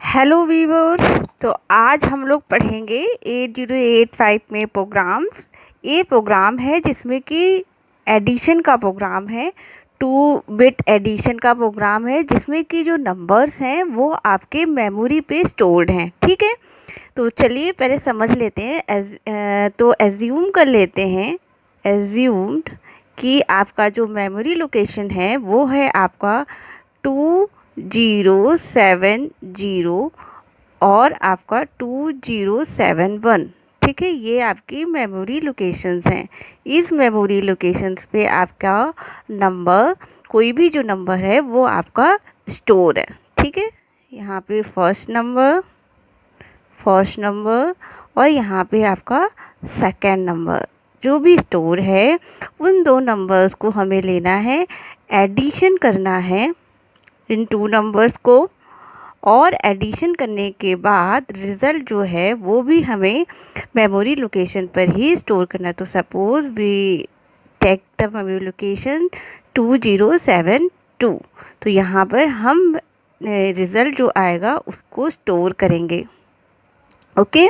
Hello viewers. तो आज हम लोग पढ़ेंगे 8085 में प्रोग्राम्स। ये प्रोग्राम है जिसमें कि एडिशन का प्रोग्राम है, 2 बिट एडिशन का प्रोग्राम है, जिसमें कि जो नंबर्स हैं वो आपके मेमोरी पे स्टोर्ड हैं। ठीक है, तो चलिए पहले समझ लेते हैं। तो एज्यूम कर लेते हैं, एज्यूम्ड कि आपका जो मेमोरी लोकेशन है वो है आपका 2070 और आपका 2071। ठीक है, ये आपकी मेमोरी लोकेशंस हैं। इस मेमोरी लोकेशंस पे आपका नंबर, कोई भी जो नंबर है वो आपका स्टोर है। ठीक है, यहाँ पे फर्स्ट नंबर और यहाँ पे आपका सेकंड नंबर जो भी स्टोर है, उन दो नंबर्स को हमें लेना है, एडिशन करना है इन 2 नंबर्स को, और एडिशन करने के बाद रिज़ल्ट जो है वो भी हमें मेमोरी लोकेशन पर ही स्टोर करना है। तो suppose we take the memory location 2072, तो यहाँ पर हम रिज़ल्ट जो आएगा उसको स्टोर करेंगे। ओके,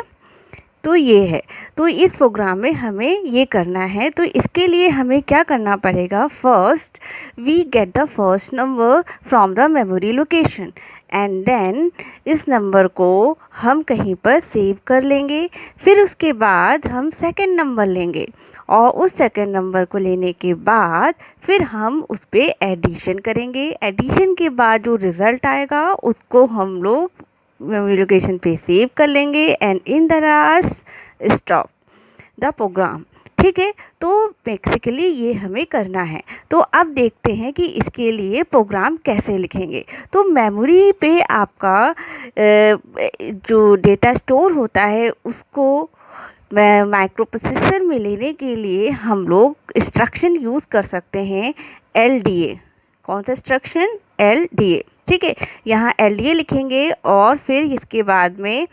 तो ये है। तो इस प्रोग्राम में हमें ये करना है। तो इसके लिए हमें क्या करना पड़ेगा, first we get the first number from the memory location and then इस नंबर को हम कहीं पर सेव कर लेंगे। फिर उसके बाद हम सेकंड नंबर लेंगे और उस सेकंड नंबर को लेने के बाद फिर हम उस पर एडिशन करेंगे। एडिशन के बाद जो रिज़ल्ट आएगा उसको हम लोग मेमोरी लोकेशन पे सेव कर लेंगे and in the last stop the program. ठीक है, तो बेसिकली ये हमें करना है। तो अब देखते हैं कि इसके लिए प्रोग्राम कैसे लिखेंगे। तो मेमोरी पे आपका जो डेटा स्टोर होता है उसको माइक्रो प्रोसेसर में लेने के लिए हम लोग इंस्ट्रक्शन यूज़ कर सकते हैं, LDA। कौन सा इंस्ट्रक्शन? LDA। ठीक है, यहाँ LDA लिखेंगे और फिर इसके बाद में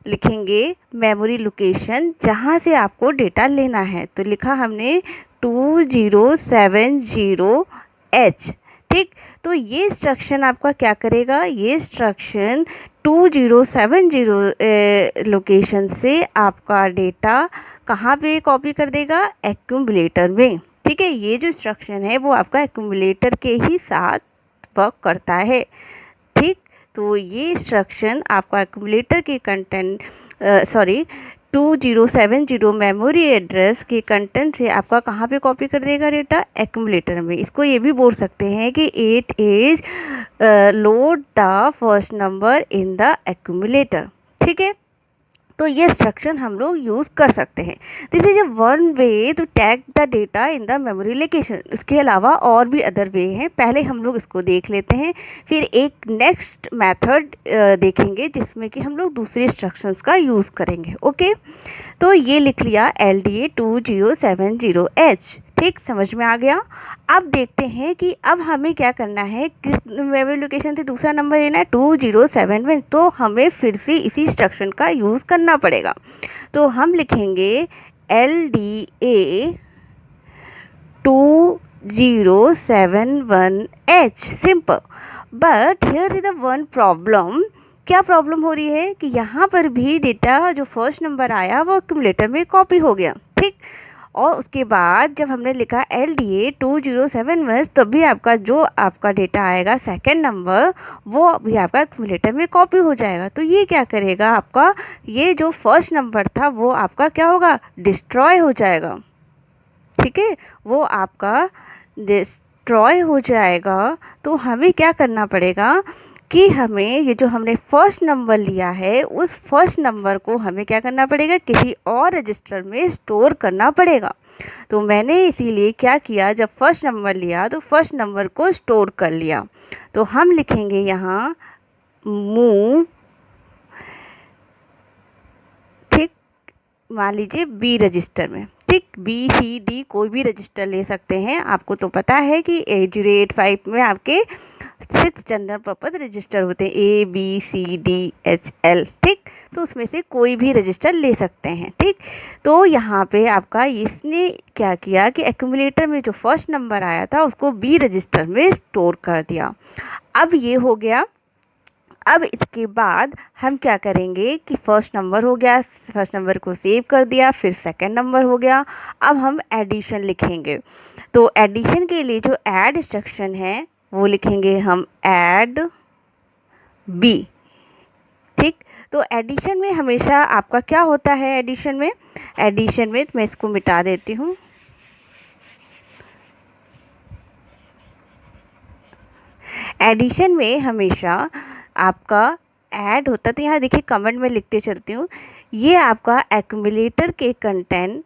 लिखेंगे मेमोरी लोकेशन जहाँ से आपको डेटा लेना है। तो लिखा हमने 2070H। ठीक, तो ये इंस्ट्रक्शन आपका क्या करेगा, ये इंस्ट्रक्शन 2070 लोकेशन से आपका डेटा कहाँ पे कॉपी कर देगा, एक्यूमुलेटर में। ठीक है, ये जो इंस्ट्रक्शन है वो आपका एक्यूमुलेटर के ही साथ वर्क करता है। ठीक, तो ये इंस्ट्रक्शन आपका एक्यूमुलेटर के कंटेंट 2070 मेमोरी एड्रेस के कंटेंट से आपका कहाँ पे कॉपी कर देगा डेटा, एक्यूमुलेटर में। इसको ये भी बोल सकते हैं कि 8 is load the first number in the accumulator. ठीक है, तो ये इंस्ट्रक्शन हम लोग यूज़ कर सकते हैं। This is a one way to tag the data in the memory location. इसके अलावा और भी अदर वे हैं, पहले हम लोग इसको देख लेते हैं, फिर एक नेक्स्ट मेथड देखेंगे जिसमें कि हम लोग दूसरे इंस्ट्रक्शंस का यूज़ करेंगे। ओके, तो ये लिख लिया LDA 2070H। ठीक, समझ में आ गया। अब देखते हैं कि अब हमें क्या करना है, किस मेमोरी लोकेशन से दूसरा नंबर लेना है, 2071। तो हमें फिर से इसी इंस्ट्रक्शन का यूज़ करना पड़ेगा। तो हम लिखेंगे LDA 2071H, simple. But here is the one problem. क्या प्रॉब्लम हो रही है कि यहाँ पर भी डेटा जो फर्स्ट नंबर आया वो एक्यूमुलेटर में कॉपी हो गया। ठीक, और उसके बाद जब हमने लिखा LDA 2071 तब भी आपका जो आपका डेटा आएगा सेकंड नंबर वो भी आपका एक्यूमुलेटर में कॉपी हो जाएगा। तो ये क्या करेगा, आपका ये जो फर्स्ट नंबर था वो आपका क्या होगा, डिस्ट्रॉय हो जाएगा। ठीक है, वो आपका डिस्ट्रॉय हो जाएगा। तो हमें क्या करना पड़ेगा कि हमें ये जो हमने फर्स्ट नंबर लिया है उस फर्स्ट नंबर को हमें क्या करना पड़ेगा, किसी और रजिस्टर में स्टोर करना पड़ेगा। तो मैंने इसीलिए क्या किया, जब फर्स्ट नंबर लिया तो फर्स्ट नंबर को स्टोर कर लिया। तो हम लिखेंगे यहाँ मूव, ठीक, मान लीजिए B रजिस्टर में। ठीक, BCD कोई भी रजिस्टर ले सकते हैं। आपको तो पता है कि 8085 में आपके 6 जनरल पर्पज़ रजिस्टर होते हैं, ABCDHL। ठीक, तो उसमें से कोई भी रजिस्टर ले सकते हैं। ठीक, तो यहाँ पे आपका इसने क्या किया कि एक्यूमुलेटर में जो फर्स्ट नंबर आया था उसको B रजिस्टर में स्टोर कर दिया। अब ये हो गया। अब इसके बाद हम क्या करेंगे कि फर्स्ट नंबर हो गया, फर्स्ट नंबर को सेव कर दिया, फिर सेकंड नंबर हो गया। अब हम एडिशन लिखेंगे। तो एडिशन के लिए जो ऐड इंस्ट्रक्शन है वो लिखेंगे हम ऐड बी। ठीक, तो एडिशन में हमेशा आपका क्या होता है, एडिशन में मैं इसको मिटा देती हूँ। एडिशन में हमेशा आपका ऐड होता है। तो यहाँ देखिए कमेंट में लिखते चलती हूँ, ये आपका एक्यूमुलेटर के कंटेंट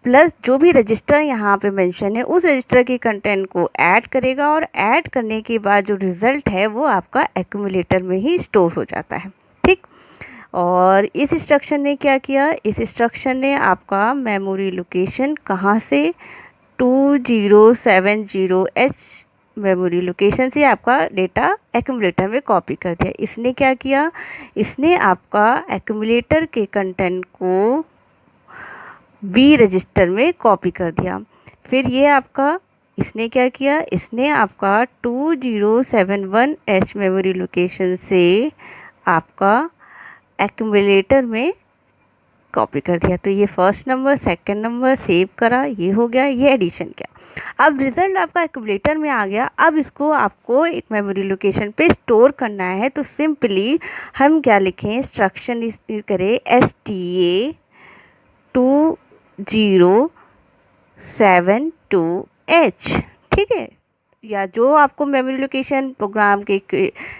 प्लस जो भी रजिस्टर यहाँ पे मेंशन है उस रजिस्टर के कंटेंट को ऐड करेगा, और ऐड करने के बाद जो रिज़ल्ट है वो आपका एक्यूमुलेटर में ही स्टोर हो जाता है। ठीक, और इस इंस्ट्रक्शन ने क्या किया, इस इंस्ट्रक्शन ने आपका मेमोरी लोकेशन कहाँ से 2070H मेमोरी लोकेशन से आपका डेटा एक्यूमुलेटर में कॉपी कर दिया। इसने क्या किया, इसने आपका एक्यूमुलेटर के कंटेंट को बी रजिस्टर में कॉपी कर दिया। फिर ये आपका इसने क्या किया, इसने आपका 2071H मेमोरी लोकेशन से आपका एक्यूमुलेटर में कॉपी कर दिया। तो ये first number second number save करा, ये हो गया, ये एडिशन किया। अब रिज़ल्ट आपका एक्यूमुलेटर में आ गया। अब इसको आपको एक मेमोरी लोकेशन पे स्टोर करना है। तो सिंपली हम क्या लिखें, इंस्ट्रक्शन करें STA2072H। ठीक है, या जो आपको मेमोरी लोकेशन प्रोग्राम के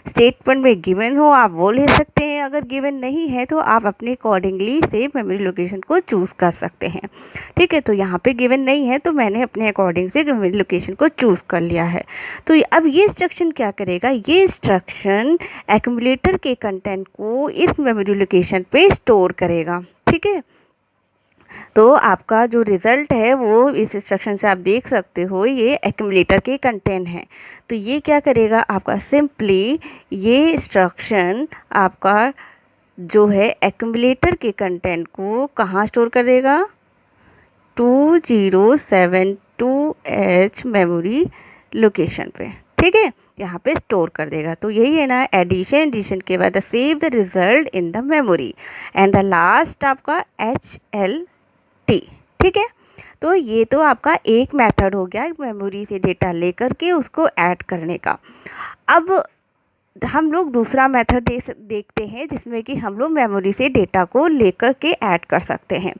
स्टेटमेंट में गिवन हो आप वो ले सकते हैं। अगर गिवन नहीं है तो आप अपने अकॉर्डिंगली से मेमोरी लोकेशन को चूज़ कर सकते हैं। ठीक है, तो यहाँ पे गिवन नहीं है तो मैंने अपने अकॉर्डिंग से मेमोरी लोकेशन को चूज़ कर लिया है। तो अब ये इंस्ट्रक्शन क्या करेगा, ये इंस्ट्रक्शन एक्यूमुलेटर के कंटेंट को इस मेमोरी लोकेशन पे स्टोर करेगा। ठीक है, तो आपका जो रिज़ल्ट है वो इस इंस्ट्रक्शन से आप देख सकते हो, ये एक्यूमुलेटर के कंटेंट है। तो ये क्या करेगा, आपका सिंपली ये इंस्ट्रक्शन आपका जो है एक्यूमुलेटर के कंटेंट को कहाँ स्टोर कर देगा, 2072H मेमोरी लोकेशन पे। ठीक है, यहाँ पे स्टोर कर देगा। तो यही है ना एडिशन के बाद save the result in the memory and the last आपका HLT। ठीक है, तो ये तो आपका एक मेथड हो गया मेमोरी से डेटा लेकर के उसको ऐड करने का। अब हम लोग दूसरा मेथड देखते हैं जिसमें कि हम लोग मेमोरी से डेटा को लेकर के ऐड कर सकते हैं।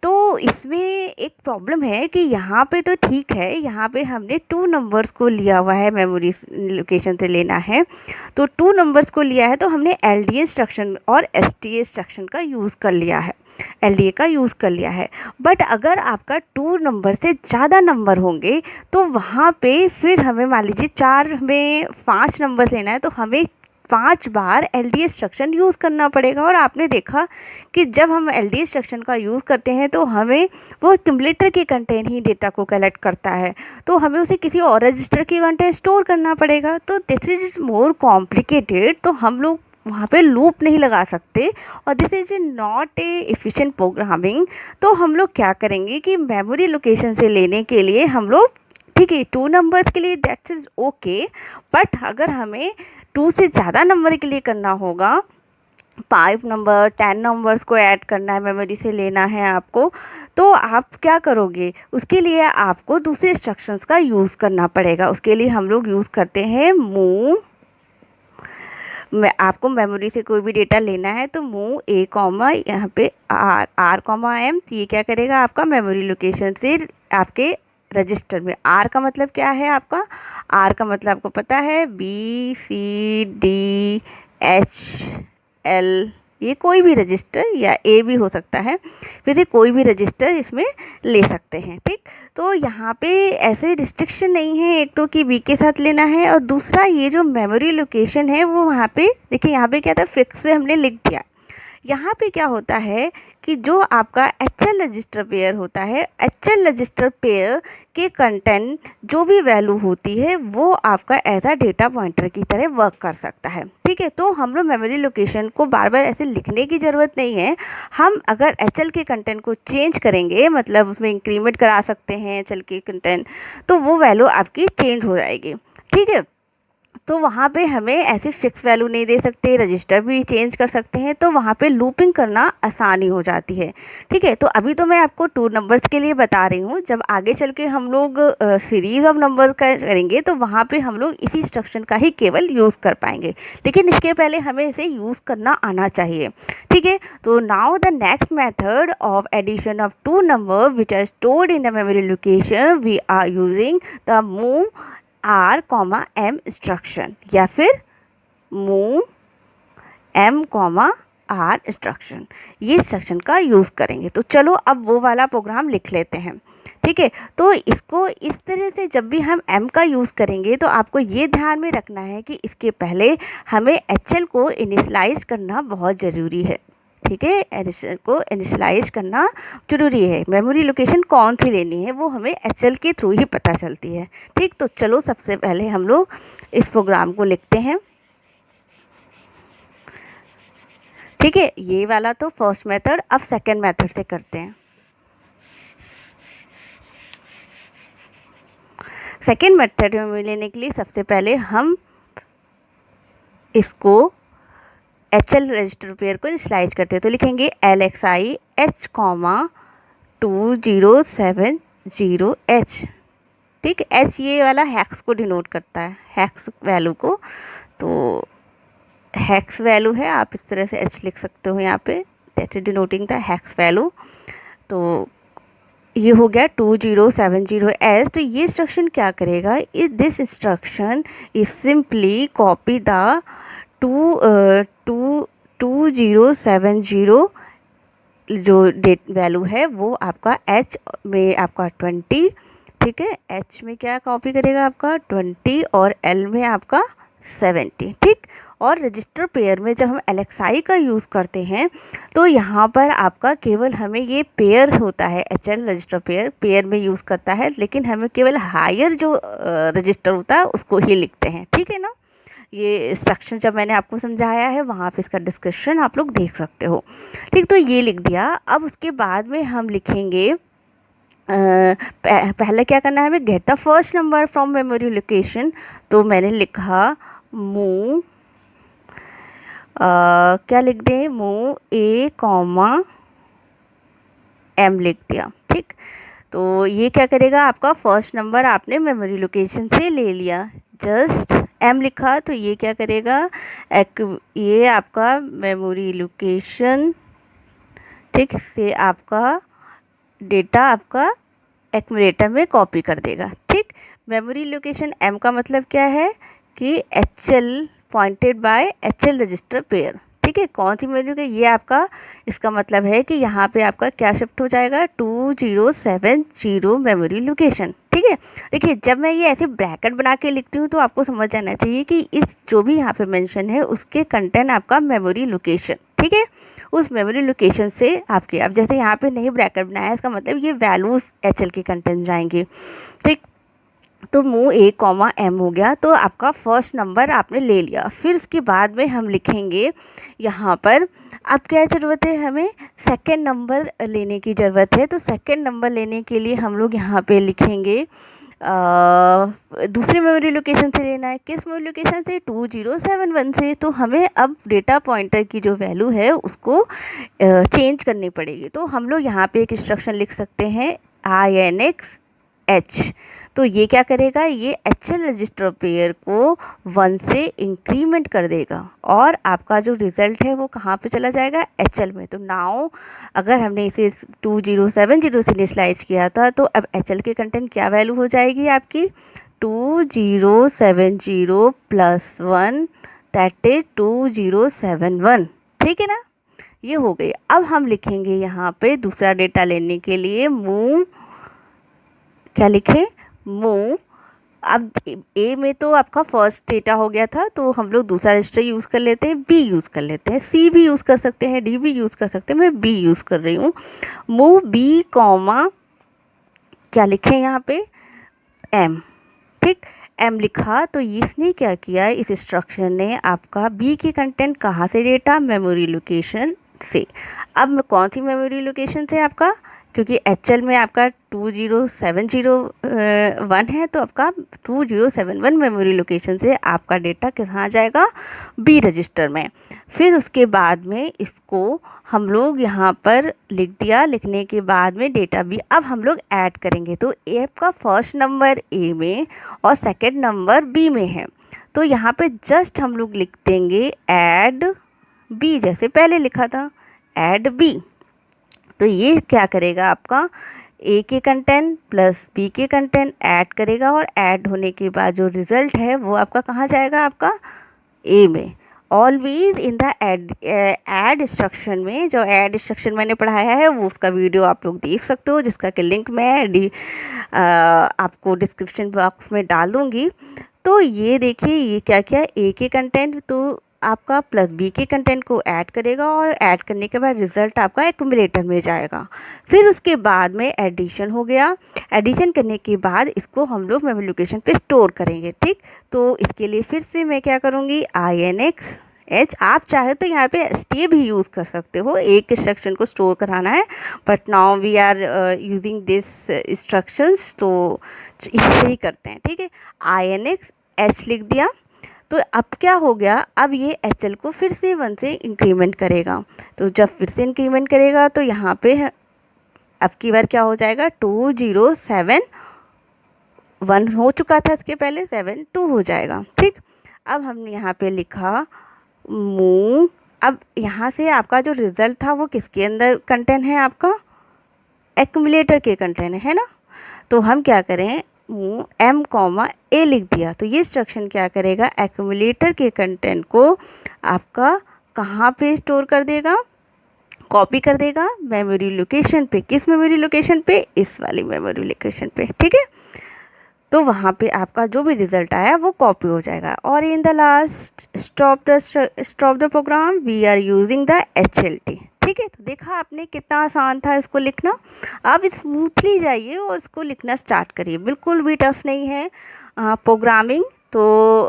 तो इसमें एक प्रॉब्लम है कि यहाँ पे तो ठीक है, यहाँ पे हमने 2 नंबर्स को लिया हुआ है, मेमोरी लोकेशन से लेना है। तो 2 नंबर्स को लिया है तो हमने LDA इंस्ट्रक्शन और STA इंस्ट्रक्शन का यूज़ कर लिया है, LDA का यूज़ कर लिया है। बट अगर आपका 2 नंबर से ज़्यादा नंबर होंगे तो वहाँ पे फिर हमें मान लीजिए 4 में 5 नंबर लेना है तो हमें 5 बार LDA इंस्ट्रक्शन यूज़ करना पड़ेगा। और आपने देखा कि जब हम LDA इंस्ट्रक्शन का यूज़ करते हैं तो हमें वो एक्यूमुलेटर के कंटेंट ही डेटा को कलेक्ट करता है, तो हमें उसे किसी और रजिस्टर के कंटेंट स्टोर करना पड़ेगा। तो दिस इज मोर कॉम्प्लिकेटेड, तो हम लोग वहाँ पे लूप नहीं लगा सकते और this is not a efficient programming. तो हम लोग क्या करेंगे कि मेमोरी लोकेशन से लेने के लिए हम लोग, ठीक है, 2 नंबर्स के लिए दैट्स इज ओके, बट अगर हमें 2 से ज़्यादा नंबर के लिए करना होगा, 5 नंबर 10 नंबर्स को ऐड करना है, मेमोरी से लेना है आपको, तो आप क्या करोगे, उसके लिए आपको दूसरे इंस्ट्रक्शंस का यूज़ करना पड़ेगा। उसके लिए हम लोग यूज़ करते हैं मूव। आपको मेमोरी से कोई भी डेटा लेना है तो मूव A कॉमा यहाँ पे R कॉमा M। ये क्या करेगा, आपका मेमोरी लोकेशन से आपके रजिस्टर में। R का मतलब क्या है, आपका R का मतलब आपको पता है BCDHL, ये कोई भी रजिस्टर या A भी हो सकता है, वैसे कोई भी रजिस्टर इसमें ले सकते हैं। ठीक, तो यहाँ पे ऐसे रिस्ट्रिक्शन नहीं है, एक तो कि B के साथ लेना है, और दूसरा ये जो मेमोरी लोकेशन है वो वहाँ पे देखिए, यहाँ पे क्या था, फिक्स से हमने लिख दिया। यहाँ पे क्या होता है कि जो आपका HL रजिस्टर पेयर होता है, HL रजिस्टर पेयर के कंटेंट जो भी वैल्यू होती है वो आपका एज अ डेटा पॉइंटर की तरह वर्क कर सकता है। ठीक है, तो हम लोग मेमोरी लोकेशन को बार बार ऐसे लिखने की ज़रूरत नहीं है। हम अगर HL के कंटेंट को चेंज करेंगे, मतलब उसमें इंक्रीमेंट करा सकते हैं HL के कंटेंट, तो वो वैल्यू आपकी चेंज हो जाएगी। ठीक है, तो वहाँ पे हमें ऐसे फिक्स वैल्यू नहीं दे सकते, रजिस्टर भी चेंज कर सकते हैं, तो वहाँ पे लूपिंग करना आसानी हो जाती है। ठीक है, तो अभी तो मैं आपको 2 नंबर्स के लिए बता रही हूँ, जब आगे चल के हम लोग सीरीज़ ऑफ नंबर का करेंगे तो वहाँ पे हम लोग इसी इंस्ट्रक्शन का ही केवल यूज़ कर पाएंगे, लेकिन इसके पहले हमें इसे यूज़ करना आना चाहिए। ठीक है, तो now the next method of addition of 2 number which are stored in a memory location, we are using the move R comma M instruction, या फिर move M comma R instruction, ये इंस्ट्रक्शन का यूज़ करेंगे। तो चलो अब वो वाला प्रोग्राम लिख लेते हैं। ठीक है, तो इसको इस तरह से जब भी हम एम का यूज़ करेंगे तो आपको ये ध्यान में रखना है कि इसके पहले हमें एच को इनिशलाइज करना बहुत ज़रूरी है। ठीक है, एडिशन को इनिशलाइज करना जरूरी है। मेमोरी लोकेशन कौन सी लेनी है वो हमें एचएल के थ्रू ही पता चलती है। ठीक, तो चलो सबसे पहले हम लोग इस प्रोग्राम को लिखते हैं। ठीक है, ये वाला तो फर्स्ट मेथड, अब सेकंड मेथड से करते हैं। सेकंड मेथड में लेने के लिए सबसे पहले हम इसको एच.एल रजिस्टर पेयर को इनिशलाइज करते हैं, तो लिखेंगे LXI H, 2070H। ठीक, H ये वाला हैक्स को डिनोट करता है, हैक्स वैल्यू को, तो हैक्स वैल्यू है, आप इस तरह से H लिख सकते हो यहाँ पे, that is denoting the hacks value. तो ये हो गया 2070H। तो ये इंस्ट्रक्शन क्या करेगा, इस this instruction is simply copy the 2070 जो डेट वैल्यू है वो आपका H में आपका 20, ठीक है, H में क्या कॉपी करेगा आपका 20 और L में आपका 70। ठीक, और रजिस्टर पेयर में जब हम LXI का यूज़ करते हैं तो यहाँ पर आपका केवल हमें ये पेयर होता है, HL रजिस्टर पेयर में यूज़ करता है, लेकिन हमें केवल हायर जो रजिस्टर होता है उसको ही लिखते हैं। ठीक है ना, ये इंस्ट्रक्शन जब मैंने आपको समझाया है वहाँ पे इसका डिस्क्रिप्शन आप लोग देख सकते हो। ठीक, तो ये लिख दिया। अब उसके बाद में हम लिखेंगे पहले क्या करना है हमें, gate the first number from memory location. तो मैंने लिखा मूव क्या लिख दें, मूव A, M लिख दिया। ठीक, तो ये क्या करेगा, आपका फर्स्ट नंबर आपने मेमोरी लोकेशन से ले लिया, जस्ट M लिखा, तो ये क्या करेगा, ये आपका मेमोरी लोकेशन, ठीक, से आपका डेटा आपका एक्यूमुलेटर में कॉपी कर देगा। ठीक, मेमोरी लोकेशन M का मतलब क्या है कि HL pointed bye HL register pair. ठीक है, कौन सी मेमोरी का, ये आपका इसका मतलब है कि यहाँ पे आपका क्या शिफ्ट हो जाएगा, 2070 मेमोरी लोकेशन। ठीक है, देखिए जब मैं ये ऐसे ब्रैकेट बना के लिखती हूँ तो आपको समझ जाना चाहिए कि इस जो भी यहाँ पे मेंशन है उसके कंटेंट आपका मेमोरी लोकेशन। ठीक है, उस मेमोरी लोकेशन से आपके, अब जैसे यहाँ पे नहीं ब्रैकेट बनाया, इसका मतलब ये वैल्यूज़ HL के कंटेंट जाएंगे। ठीक, तो मूव A, M हो गया, तो आपका फर्स्ट नंबर आपने ले लिया। फिर उसके बाद में हम लिखेंगे यहाँ पर, अब क्या ज़रूरत है, हमें सेकंड नंबर लेने की ज़रूरत है। तो सेकंड नंबर लेने के लिए हम लोग यहाँ पे लिखेंगे दूसरे मेमोरी लोकेशन से लेना है। किस मेमोरी लोकेशन से, 2071 से। तो हमें अब डेटा पॉइंटर की जो वैल्यू है उसको चेंज करनी पड़ेगी। तो हम लोग यहाँ पे एक इंस्ट्रक्शन लिख सकते हैं INX H। तो ये क्या करेगा, ये HL रजिस्टर पेयर को 1 से इंक्रीमेंट कर देगा और आपका जो रिज़ल्ट है वो कहाँ पे चला जाएगा, HL में। तो नाउ अगर हमने इसे 2070 से इनिशियलाइज किया था तो अब HL के कंटेंट क्या वैल्यू हो जाएगी आपकी, 2070 + 1 दैट इज 2071। ठीक है ना, ये हो गई। अब हम लिखेंगे यहाँ पे दूसरा डेटा लेने के लिए मूव, क्या लिखें, मूव। अब A में तो आपका फर्स्ट डेटा हो गया था, तो हम लोग दूसरा रजिस्टर यूज़ कर लेते हैं, B यूज़ कर लेते हैं, C भी यूज़ कर सकते हैं, D भी यूज़ कर सकते हैं, मैं B यूज़ कर रही हूँ। मूव B, क्या लिखें यहाँ पे, M। ठीक, M लिखा, तो इसने क्या किया, इस इंस्ट्रक्शन ने आपका B के कंटेंट कहाँ से डेटा, मेमोरी लोकेशन से। अब कौन सी मेमोरी लोकेशन से, आपका क्योंकि HL में आपका 20701 है, तो आपका 2071 मेमोरी लोकेशन से आपका डेटा कहाँ जाएगा, बी रजिस्टर में। फिर उसके बाद में इसको हम लोग यहाँ पर लिख दिया, लिखने के बाद में डेटा बी अब हम लोग ऐड करेंगे। तो ए का फर्स्ट नंबर ए में और सेकेंड नंबर बी में है, तो यहाँ पे जस्ट हम लोग लिख देंगे ऐड बी, जैसे पहले लिखा था ऐड बी। तो ये क्या करेगा, आपका ए के कंटेंट प्लस बी के कंटेंट ऐड करेगा, और ऐड होने के बाद जो रिज़ल्ट है वो आपका कहाँ जाएगा, आपका ए में। Always in the add instruction में, जो ऐड इंस्ट्रक्शन मैंने पढ़ाया है वो उसका वीडियो आप लोग देख सकते हो, जिसका कि लिंक मैं आपको डिस्क्रिप्शन बॉक्स में डाल दूँगी। तो ये देखिए ये क्या क्या, ए के कंटेंट तो आपका प्लस बी के कंटेंट को ऐड करेगा, और ऐड करने के बाद रिज़ल्ट आपका एक्यूमुलेटर में जाएगा। फिर उसके बाद में एडिशन हो गया, एडिशन करने के बाद इसको हम लोग मेमोरी लोकेशन पे स्टोर करेंगे, ठीक। तो इसके लिए फिर से मैं क्या करूँगी, INX आप चाहे तो यहाँ पे STA भी यूज़ कर सकते हो, एक इंस्ट्रक्शन को स्टोर कराना है, but now we are using this instructions, तो इसे ही करते हैं, ठीक है। INX लिख दिया, तो अब क्या हो गया, अब ये HL को फिर से 1 से इंक्रीमेंट करेगा। तो जब फिर से इंक्रीमेंट करेगा तो यहाँ पे अब की बार क्या हो जाएगा, 2071 हो चुका था इसके पहले, 72 हो जाएगा, ठीक। अब हमने यहाँ पे लिखा मूव। अब यहाँ से आपका जो रिज़ल्ट था वो किसके अंदर कंटेंट है, आपका एक्यूमुलेटर के कंटेंट है ना। तो हम क्या करें, M, A लिख दिया, तो ये इंस्ट्रक्शन क्या करेगा, एक्यूमुलेटर के कंटेंट को आपका कहाँ पे स्टोर कर देगा, कॉपी कर देगा मेमोरी लोकेशन पे। किस मेमोरी लोकेशन पे, इस वाली मेमोरी लोकेशन पे, ठीक है। तो वहाँ पे आपका जो भी रिज़ल्ट आया वो कॉपी हो जाएगा। और in the last stop the program we are using the HLT, ठीक है। तो देखा आपने कितना आसान था इसको लिखना। अब स्मूथली जाइए और इसको लिखना स्टार्ट करिए, बिल्कुल भी टफ नहीं है प्रोग्रामिंग। तो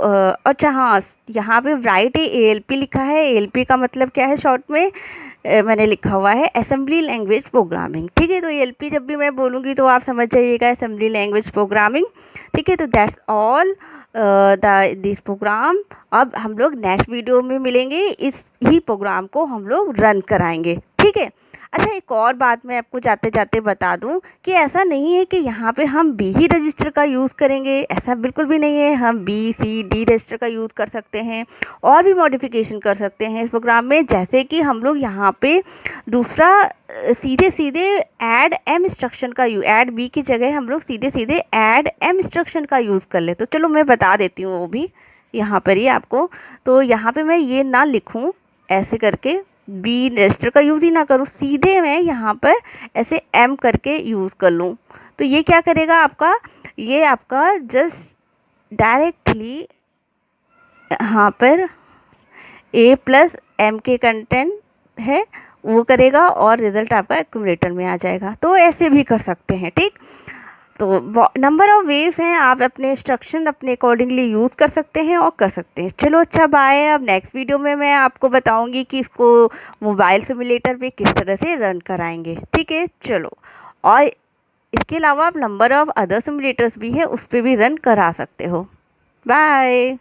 अच्छा हाँ, यहाँ पे राइट ALP लिखा है, ALP का मतलब क्या है शॉर्ट में, मैंने लिखा हुआ है असेंबली लैंग्वेज प्रोग्रामिंग, ठीक है। तो ALP जब भी मैं बोलूँगी तो आप समझ जाइएगा असेंबली लैंग्वेज प्रोग्रामिंग, ठीक है। तो दैट्स ऑल दिस प्रोग्राम। अब हम लोग नेक्स्ट वीडियो में मिलेंगे, इस ही प्रोग्राम को हम लोग रन कराएंगे, ठीक है। अच्छा, एक और बात मैं आपको जाते जाते बता दूं कि ऐसा नहीं है कि यहाँ पे हम बी ही रजिस्टर का यूज़ करेंगे, ऐसा बिल्कुल भी नहीं है। हम BCD रजिस्टर का यूज़ कर सकते हैं और भी मॉडिफिकेशन कर सकते हैं इस प्रोग्राम में, जैसे कि हम लोग यहाँ पे दूसरा सीधे सीधे ऐड M इंस्ट्रक्शन का ऐड बी की जगह हम लोग सीधे सीधे ऐड M इंस्ट्रक्शन का यूज़ कर ले। तो चलो मैं बता देती हूँ वो भी यहाँ पर ही आपको। तो यहाँ पे मैं ये ना लिखूँ ऐसे करके, बी रजिस्टर का यूज़ ही ना करूँ, सीधे मैं यहाँ पर ऐसे M करके यूज़ कर लूँ। तो ये क्या करेगा आपका, ये आपका जस्ट डायरेक्टली यहाँ पर A प्लस M के कंटेंट है वो करेगा, और रिज़ल्ट आपका एक्यूमुलेटर में आ जाएगा। तो ऐसे भी कर सकते हैं, ठीक। तो नंबर ऑफ़ वेव्स हैं, आप अपने इंस्ट्रक्शन अपने अकॉर्डिंगली यूज़ कर सकते हैं और कर सकते हैं। चलो अच्छा, बाय। अब नेक्स्ट वीडियो में मैं आपको बताऊंगी कि इसको मोबाइल सिमुलेटर पे किस तरह से रन कराएंगे, ठीक है। चलो, और इसके अलावा आप नंबर ऑफ़ अदर सिमुलेटर्स भी हैं, उस पर भी रन करा सकते हो। बाय।